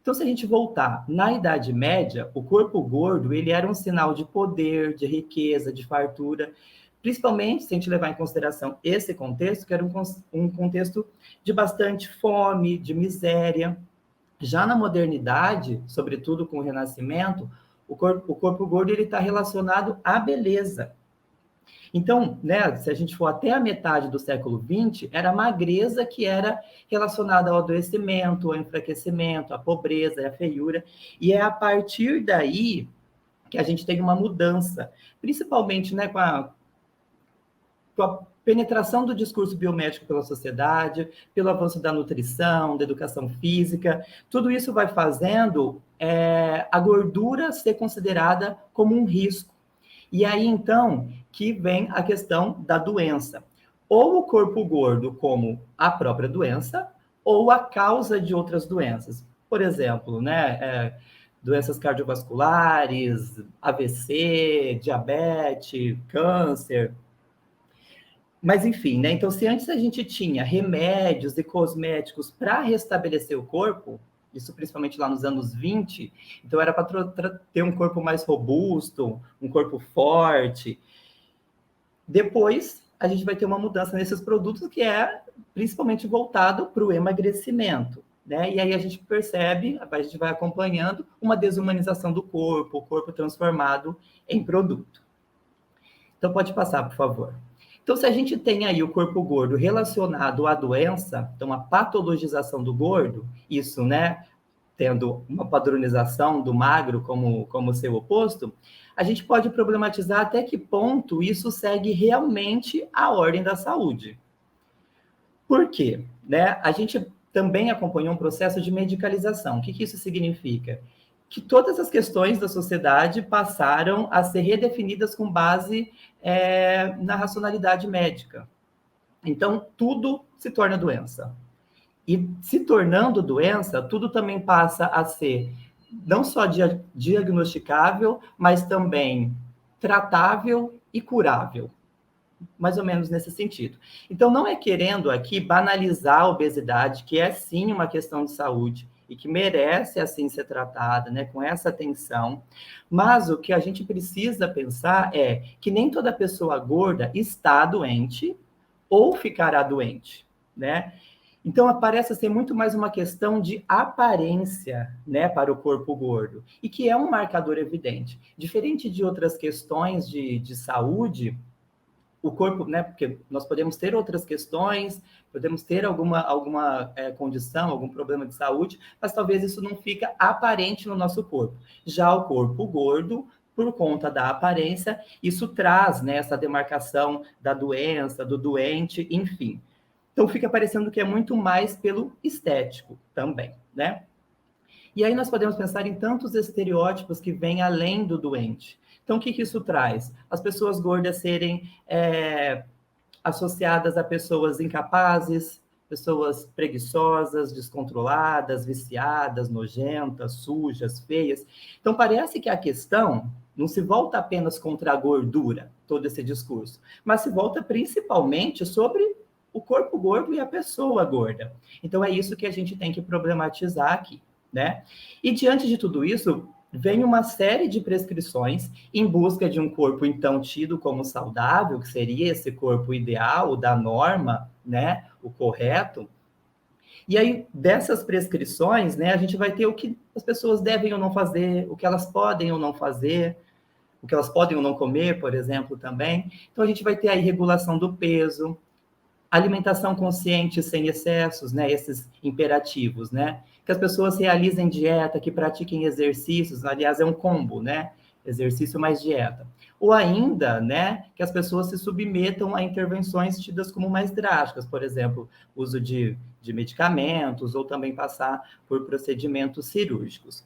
Então, se a gente voltar na Idade Média, o corpo gordo ele era um sinal de poder, de riqueza, de fartura, principalmente se a gente levar em consideração esse contexto, que era um contexto de bastante fome, de miséria. Já na modernidade, sobretudo com o Renascimento, o corpo gordo está relacionado à beleza. Então, né, se a gente for até a metade do século XX, era a magreza que era relacionada ao adoecimento, ao enfraquecimento, à pobreza, à feiura. E é a partir daí que a gente tem uma mudança, principalmente, né, com a penetração do discurso biomédico pela sociedade, pelo avanço da nutrição, da educação física, tudo isso vai fazendo a gordura ser considerada como um risco. E aí, então, que vem a questão da doença. Ou o corpo gordo como a própria doença, ou a causa de outras doenças. Por exemplo, né, doenças cardiovasculares, AVC, diabetes, câncer. Mas, enfim, né? Então, se antes a gente tinha remédios e cosméticos para restabelecer o corpo, isso principalmente lá nos anos 20, então era para ter um corpo mais robusto, um corpo forte. Depois, a gente vai ter uma mudança nesses produtos que é principalmente voltado para o emagrecimento, né? E aí a gente percebe, a gente vai acompanhando uma desumanização do corpo, o corpo transformado em produto. Então, pode passar, por favor. Então, se a gente tem aí o corpo gordo relacionado à doença, então a patologização do gordo, isso, né, tendo uma padronização do magro como seu oposto, a gente pode problematizar até que ponto isso segue realmente a ordem da saúde. Por quê? Né? A gente também acompanhou um processo de medicalização. O que isso significa? Que todas as questões da sociedade passaram a ser redefinidas com base na racionalidade médica. Então, tudo se torna doença. E se tornando doença, tudo também passa a ser não só diagnosticável, mas também tratável e curável. Mais ou menos nesse sentido. Então, não é querendo aqui banalizar a obesidade, que é sim uma questão de saúde e que merece assim ser tratada, né, com essa atenção. Mas o que a gente precisa pensar é que nem toda pessoa gorda está doente ou ficará doente, né? Então, parece ser muito mais uma questão de aparência, né, para o corpo gordo, e que é um marcador evidente. Diferente de outras questões de saúde, o corpo, né, porque nós podemos ter outras questões, podemos ter alguma condição, algum problema de saúde, mas talvez isso não fica aparente no nosso corpo. Já o corpo gordo, por conta da aparência, isso traz, né, essa demarcação da doença, do doente, enfim. Então, fica parecendo que é muito mais pelo estético também, né? E aí nós podemos pensar em tantos estereótipos que vêm além do doente. Então, o que isso traz? As pessoas gordas serem associadas a pessoas incapazes, pessoas preguiçosas, descontroladas, viciadas, nojentas, sujas, feias. Então, parece que a questão não se volta apenas contra a gordura, todo esse discurso, mas se volta principalmente sobre o corpo gordo e a pessoa gorda. Então, é isso que a gente tem que problematizar aqui, né? E diante de tudo isso, vem uma série de prescrições em busca de um corpo, então, tido como saudável, que seria esse corpo ideal, da norma, né? O correto. E aí, dessas prescrições, né, a gente vai ter o que as pessoas devem ou não fazer, o que elas podem ou não fazer, o que elas podem ou não comer, por exemplo, também. Então, a gente vai ter aí regulação do peso, alimentação consciente sem excessos, né? Esses imperativos, né? Que as pessoas realizem dieta, que pratiquem exercícios, aliás, é um combo, né? Exercício mais dieta. Ou ainda, né, que as pessoas se submetam a intervenções tidas como mais drásticas, por exemplo, uso de medicamentos, ou também passar por procedimentos cirúrgicos.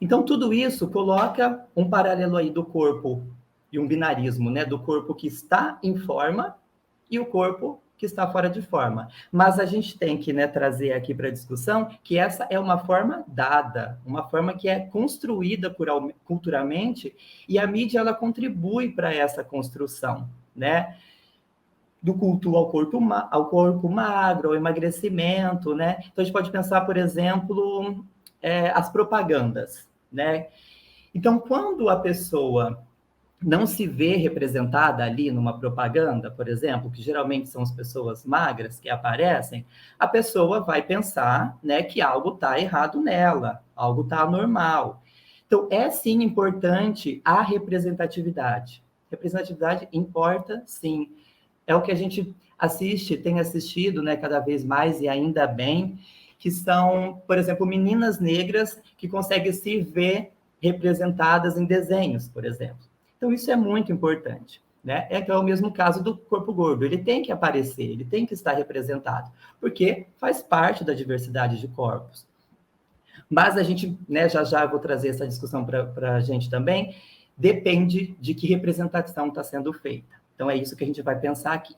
Então, tudo isso coloca um paralelo aí do corpo e um binarismo, né? Do corpo que está em forma e o corpo que está fora de forma. Mas a gente tem que, né, trazer aqui para a discussão que essa é uma forma dada, uma forma que é construída culturalmente, e a mídia ela contribui para essa construção, né? Do culto ao corpo magro, ao emagrecimento, né? Então a gente pode pensar, por exemplo, as propagandas, né? Então, quando a pessoa não se vê representada ali numa propaganda, por exemplo, que geralmente são as pessoas magras que aparecem, a pessoa vai pensar, né, que algo está errado nela, algo está anormal. Então, é sim importante a representatividade. Representatividade importa, sim. É o que a gente assiste, tem assistido, né, cada vez mais e ainda bem, que são, por exemplo, meninas negras que conseguem se ver representadas em desenhos, por exemplo. Então, isso é muito importante, né? É que é o mesmo caso do corpo gordo. Ele tem que aparecer, ele tem que estar representado, porque faz parte da diversidade de corpos. Mas a gente, né, já já vou trazer essa discussão para a gente também, depende de que representação está sendo feita. Então, é isso que a gente vai pensar aqui.